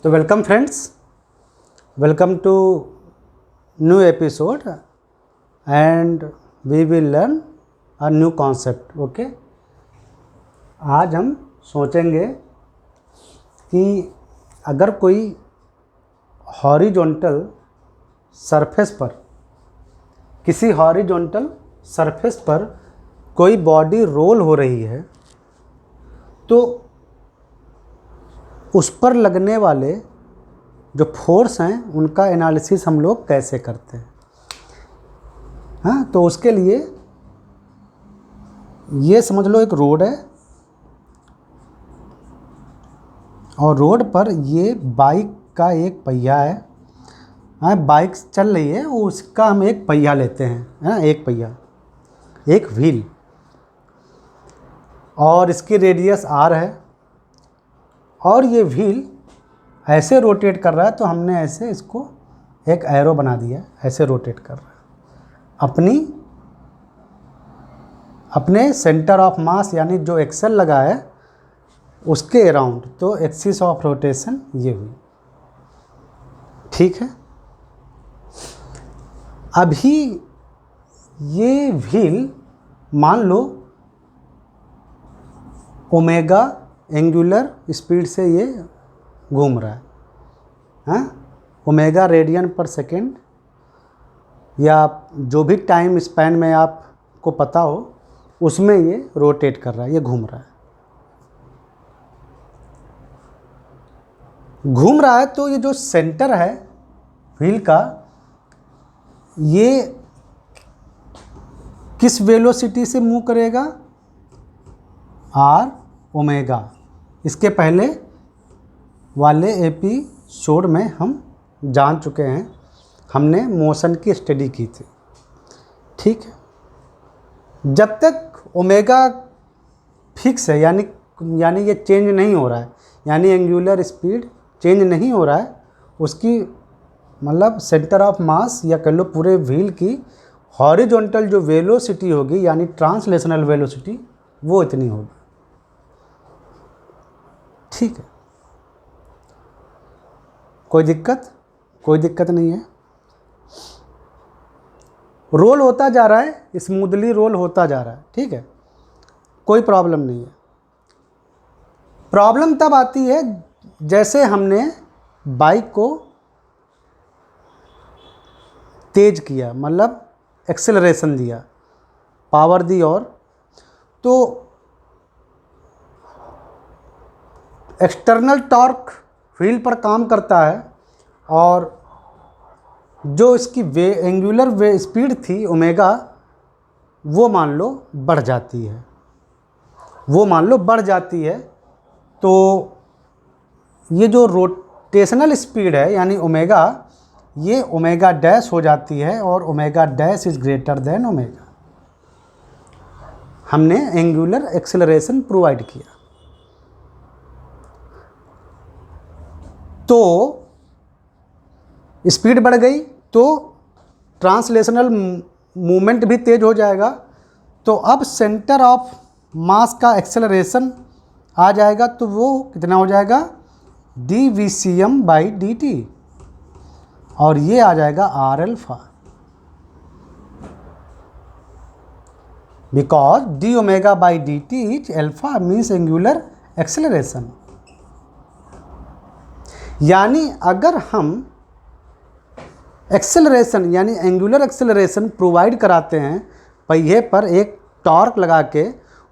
तो welcome friends, welcome to new episode and we will learn a new concept. Okay, आज हम सोचेंगे कि अगर कोई हॉरिजॉन्टल सरफेस पर, किसी हॉरिजॉन्टल सरफेस पर कोई बॉडी रोल हो रही है तो उस पर लगने वाले जो फोर्स हैं उनका एनालिसिस हम लोग कैसे करते हैं। हाँ, तो उसके लिए ये समझ लो एक रोड है और रोड पर ये बाइक का एक पहिया है। हाँ, बाइक चल रही है, उसका हम एक पहिया लेते हैं, है ना, एक पहिया, एक व्हील, और इसकी रेडियस आर है और ये व्हील ऐसे रोटेट कर रहा है, तो हमने ऐसे इसको एक एरो बना दिया, ऐसे रोटेट कर रहा है अपने सेंटर ऑफ मास यानी जो एक्सेल लगा है उसके अराउंड। तो एक्सिस ऑफ रोटेशन ये हुई, ठीक है। अभी ये व्हील मान लो ओमेगा एंगुलर स्पीड से ये घूम रहा है, हाँ, ओमेगा रेडियन पर सेकेंड या जो भी टाइम स्पैन में आपको पता हो उसमें ये रोटेट कर रहा है, ये घूम रहा है। तो ये जो सेंटर है व्हील का, ये किस वेलोसिटी से मूव करेगा? R omega. इसके पहले वाले एपिसोड में हम जान चुके हैं, हमने मोशन की स्टडी की थी, ठीक है। जब तक ओमेगा फिक्स है यानी ये चेंज नहीं हो रहा है, यानी एंगुलर स्पीड चेंज नहीं हो रहा है, उसकी मतलब सेंटर ऑफ मास या कह लो पूरे व्हील की हॉरिजॉन्टल जो वेलोसिटी होगी यानी ट्रांसलेशनल वेलोसिटी, वो इतनी होगी, ठीक है। कोई दिक्कत नहीं है। रोल होता जा रहा है, स्मूथली रोल होता जा रहा है, ठीक है, कोई प्रॉब्लम नहीं है। प्रॉब्लम तब आती है जैसे हमने बाइक को तेज किया, मतलब एक्सेलरेशन दिया, पावर दी, और तो एक्सटर्नल टॉर्क व्हील पर काम करता है और जो इसकी एंगुलर स्पीड थी ओमेगा, वो मान लो बढ़ जाती है, तो ये जो रोटेशनल स्पीड है यानी ओमेगा, ये ओमेगा डैश हो जाती है और omega dash is greater than omega. हमने एंगुलर एक्सेलरेशन प्रोवाइड किया, तो स्पीड बढ़ गई तो ट्रांसलेशनल मूवमेंट भी तेज हो जाएगा। तो अब सेंटर ऑफ मास का एक्सेलरेशन आ जाएगा, तो वो कितना हो जाएगा? dVcm/dt, और ये आ जाएगा are alpha, because d/dt is alpha means angular acceleration. यानी अगर हम एक्सेलरेशन यानी एंगुलर एक्सेलरेशन प्रोवाइड कराते हैं पहिए पर, एक टॉर्क लगा के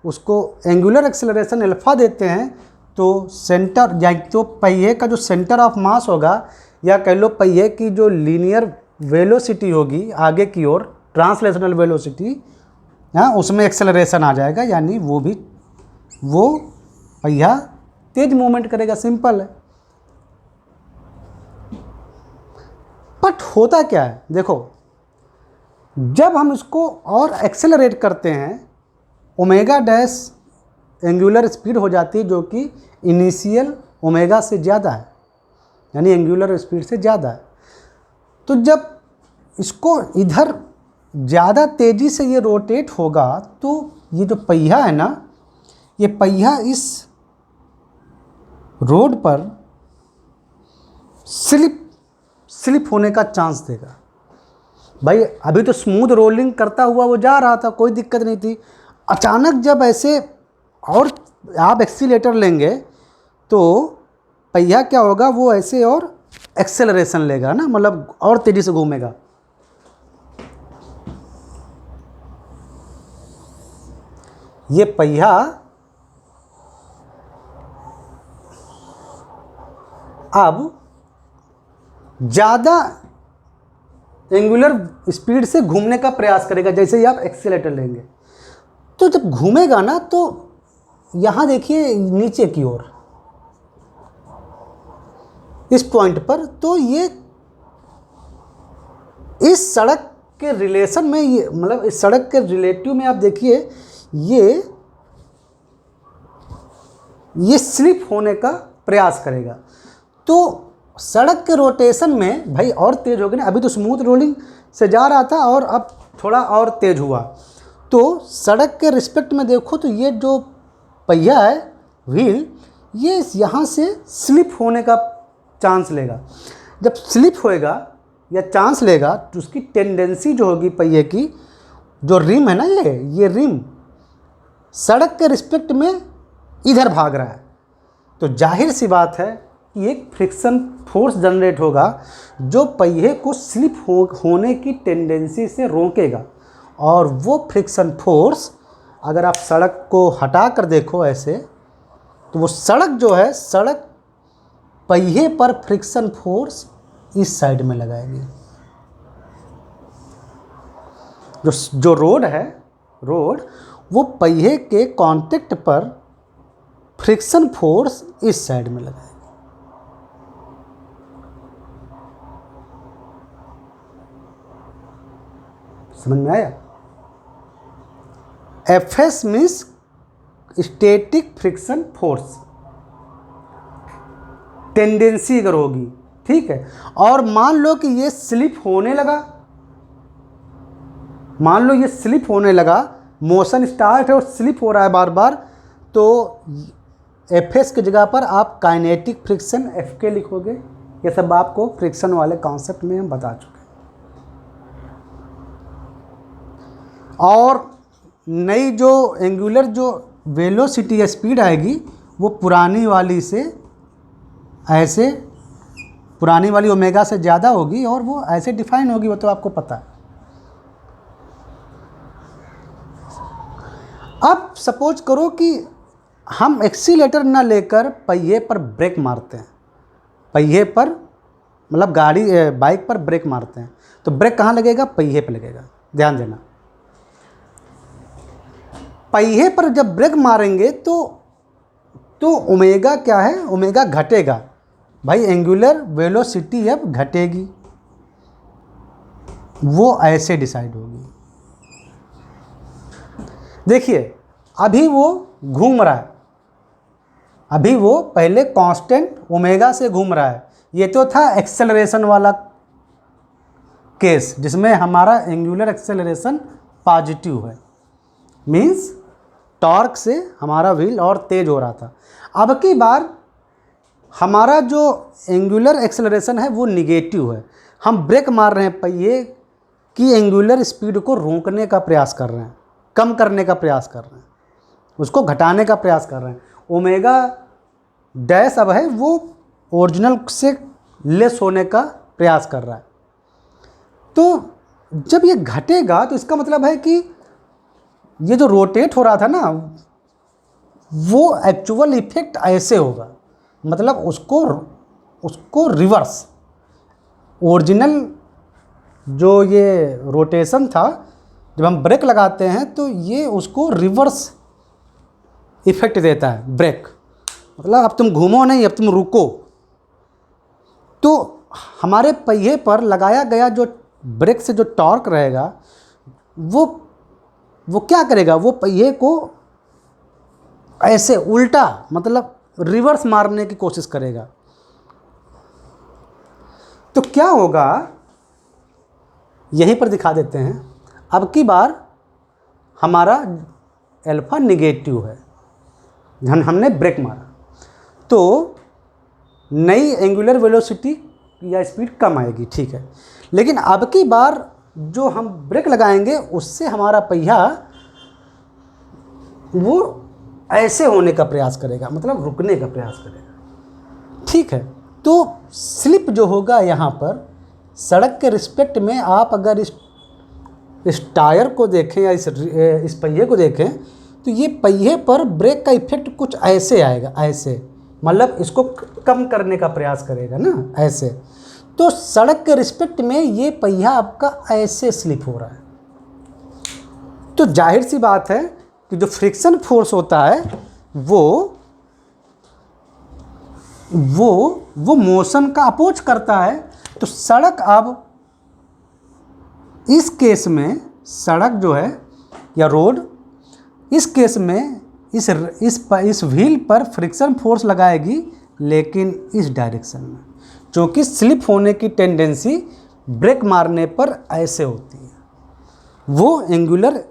उसको एंगुलर एक्सेलरेशन अल्फा देते हैं, तो सेंटर या तो पहिए का जो सेंटर ऑफ मास होगा या कह लो पहिए की जो लीनियर वेलोसिटी होगी आगे की ओर, ट्रांसलेशनल वेलोसिटी, हाँ, उसमें एक्सेलरेशन आ जाएगा, यानी वो पहिया तेज मूवमेंट करेगा, सिंपल है। बट होता क्या है, देखो, जब हम इसको और एक्सेलरेट करते हैं, ओमेगा डैश एंगुलर स्पीड हो जाती है जो कि इनिशियल ओमेगा से ज़्यादा है, यानी एंगुलर स्पीड से ज़्यादा है। तो जब इसको इधर ज़्यादा तेज़ी से ये रोटेट होगा, तो ये जो पहिया है ना, ये पहिया इस रोड पर स्लिप होने का चांस देगा। भाई अभी तो स्मूथ रोलिंग करता हुआ वो जा रहा था, कोई दिक्कत नहीं थी। अचानक जब ऐसे और आप एक्सीलेटर लेंगे तो पहिया क्या होगा, वो ऐसे और एक्सेलरेशन लेगा ना, मतलब और तेज़ी से घूमेगा। ये पहिया अब ज़्यादा एंगुलर स्पीड से घूमने का प्रयास करेगा जैसे ही आप एक्सीलेटर लेंगे। तो जब घूमेगा ना तो यहाँ देखिए नीचे की ओर इस पॉइंट पर, तो ये इस सड़क के रिलेशन में, ये मतलब इस सड़क के रिलेटिव में आप देखिए ये स्लिप होने का प्रयास करेगा। तो सड़क के रोटेशन में भाई और तेज़ हो गया ना, अभी तो स्मूथ रोलिंग से जा रहा था और अब थोड़ा और तेज़ हुआ। तो सड़क के रिस्पेक्ट में देखो तो ये जो पहिया है व्हील, ये यहाँ से स्लिप होने का चांस लेगा। जब स्लिप होएगा या चांस लेगा तो उसकी टेंडेंसी जो होगी पहिए की, जो रिम है ना, ये रिम सड़क के रिस्पेक्ट में इधर भाग रहा है, तो जाहिर सी बात है कि एक फ्रिक्शन फोर्स जनरेट होगा जो पहिए को स्लिप होने की टेंडेंसी से रोकेगा। और वो फ्रिक्शन फोर्स अगर आप सड़क को हटा कर देखो ऐसे, तो वो सड़क जो है, सड़क पहिए पर फ्रिक्शन फोर्स इस साइड में लगाएगी। जो रोड है, रोड वो पहिए के कांटेक्ट पर फ्रिक्शन फोर्स इस साइड में लगाएगी। समझ में आया? FS means static friction force, tendency अगर होगी, ठीक है। और मान लो कि ये स्लिप होने लगा, मान लो ये स्लिप होने लगा, मोशन स्टार्ट है और स्लिप हो रहा है बार बार, तो एफएस की जगह पर आप काइनेटिक फ्रिक्शन एफके लिखोगे। ये सब आपको फ्रिक्शन वाले कॉन्सेप्ट में हम बता चुके हैं। और नई जो एंगुलर जो वेलोसिटी या स्पीड आएगी वो पुरानी वाली से ऐसे, पुरानी वाली ओमेगा से ज़्यादा होगी और वो ऐसे डिफाइन होगी, वो तो आपको पता है। अब सपोज करो कि हम एक्सीलेटर ना लेकर पहिए पर ब्रेक मारते हैं, पहिए पर मतलब गाड़ी बाइक पर ब्रेक मारते हैं, तो ब्रेक कहाँ लगेगा? पहिए पर लगेगा। ध्यान देना, पहिए पर जब ब्रेक मारेंगे तो ओमेगा क्या है? ओमेगा घटेगा भाई, एंगुलर वेलोसिटी अब घटेगी, वो ऐसे डिसाइड होगी। देखिए अभी वो घूम रहा है, अभी वो पहले कांस्टेंट ओमेगा से घूम रहा है। ये तो था एक्सेलरेशन वाला केस जिसमें हमारा एंगुलर एक्सेलरेशन पॉजिटिव है, मींस टॉर्क से हमारा व्हील और तेज हो रहा था। अब की बार हमारा जो एंगुलर एक्सेलरेशन है वो निगेटिव है, हम ब्रेक मार रहे हैं, पहिए की एंगुलर स्पीड को रोकने का प्रयास कर रहे हैं, कम करने का प्रयास कर रहे हैं, उसको घटाने का प्रयास कर रहे हैं। ओमेगा डैश अब है वो ओरिजिनल से लेस होने का प्रयास कर रहा है। तो जब ये घटेगा तो इसका मतलब है कि ये जो रोटेट हो रहा था ना, वो एक्चुअल इफेक्ट ऐसे होगा, मतलब उसको रिवर्स, ओरिजिनल जो ये रोटेशन था, जब हम ब्रेक लगाते हैं तो ये उसको रिवर्स इफेक्ट देता है ब्रेक, मतलब अब तुम घूमो नहीं, अब तुम रुको। तो हमारे पहिए पर लगाया गया जो ब्रेक से जो टॉर्क रहेगा वो क्या करेगा? वो पहिए को ऐसे उल्टा, मतलब रिवर्स मारने की कोशिश करेगा। तो क्या होगा, यहीं पर दिखा देते हैं। अब की बार हमारा अल्फा निगेटिव है, हमने ब्रेक मारा, तो नई एंगुलर वेलोसिटी या स्पीड कम आएगी, ठीक है। लेकिन अब की बार जो हम ब्रेक लगाएंगे उससे हमारा पहिया वो ऐसे होने का प्रयास करेगा, मतलब रुकने का प्रयास करेगा, ठीक है। तो स्लिप जो होगा यहाँ पर सड़क के रिस्पेक्ट में, आप अगर इस टायर को देखें या इस पहिए को देखें तो ये पहिए पर ब्रेक का इफेक्ट कुछ ऐसे आएगा, ऐसे, मतलब इसको कम करने का प्रयास करेगा ना, ऐसे। तो सड़क के रिस्पेक्ट में ये पहिया आपका ऐसे स्लिप हो रहा है। तो जाहिर सी बात है कि जो फ्रिक्शन फोर्स होता है वो मोशन का अपोज करता है। तो सड़क अब इस केस में, सड़क जो है या रोड, इस केस में इस व्हील पर फ्रिक्शन फोर्स लगाएगी, लेकिन इस डायरेक्शन में, क्योंकि स्लिप होने की टेंडेंसी ब्रेक मारने पर ऐसे होती है, वो एंगुलर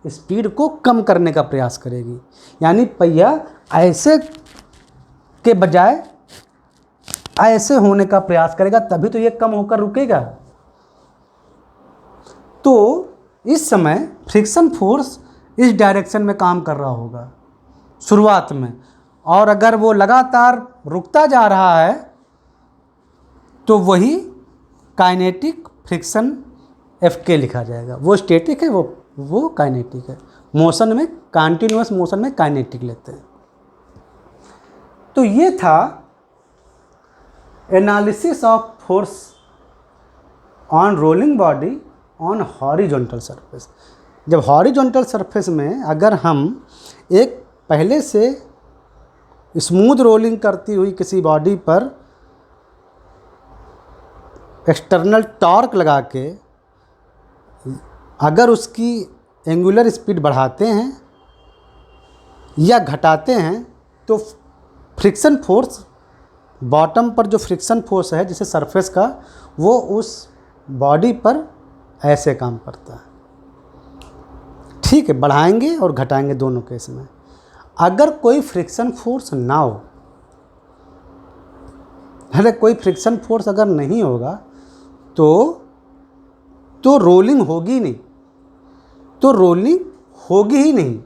स्पीड को कम करने का प्रयास करेगी। यानी पहिया ऐसे के बजाय ऐसे होने का प्रयास करेगा, तभी तो ये कम होकर रुकेगा। तो इस समय फ्रिक्शन फोर्स इस डायरेक्शन में काम कर रहा होगा शुरुआत में, और अगर वो लगातार रुकता जा रहा है तो वही काइनेटिक फ्रिक्शन Fk लिखा जाएगा। वो स्टैटिक है, वो काइनेटिक है। मोशन में, कंटिन्यूअस मोशन में काइनेटिक लेते हैं। तो ये था analysis of force on rolling body on horizontal surface. जब हॉरिजॉन्टल सरफेस में अगर हम एक पहले से स्मूथ रोलिंग करती हुई किसी बॉडी पर एक्सटर्नल टॉर्क लगा के अगर उसकी एंगुलर स्पीड बढ़ाते हैं या घटाते हैं, तो फ्रिक्शन फोर्स, बॉटम पर जो फ्रिक्शन फोर्स है जिसे सरफेस का, वो उस बॉडी पर ऐसे काम करता है, ठीक है। बढ़ाएंगे और घटाएंगे दोनों केस में। अगर कोई फ्रिक्शन फोर्स ना हो, अरे कोई फ्रिक्शन फोर्स अगर नहीं होगा तो रोलिंग होगी नहीं, तो रोलिंग होगी ही नहीं।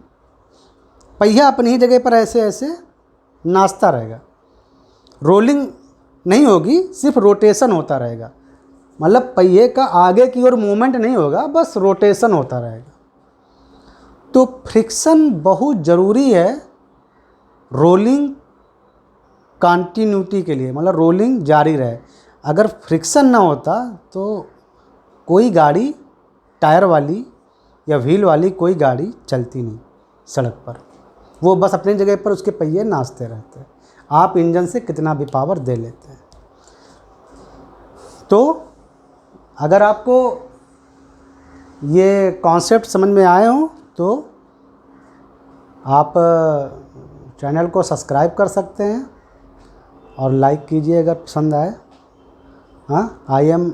पहिया अपनी ही जगह पर ऐसे ऐसे नाचता रहेगा, रोलिंग नहीं होगी, सिर्फ रोटेशन होता रहेगा। मतलब पहिए का आगे की ओर मूवमेंट नहीं होगा, बस रोटेशन होता रहेगा। तो फ्रिक्शन बहुत ज़रूरी है रोलिंग कंटिन्यूटी के लिए, मतलब रोलिंग जारी रहे। अगर फ्रिक्शन ना होता तो कोई गाड़ी टायर वाली या व्हील वाली कोई गाड़ी चलती नहीं सड़क पर, वो बस अपनी जगह पर उसके पहिए नाचते रहते हैं, आप इंजन से कितना भी पावर दे लेते हैं। तो अगर आपको ये कॉन्सेप्ट समझ में आए हो तो आप चैनल को सब्सक्राइब कर सकते हैं और लाइक कीजिए अगर पसंद आए। हाँ, आई एम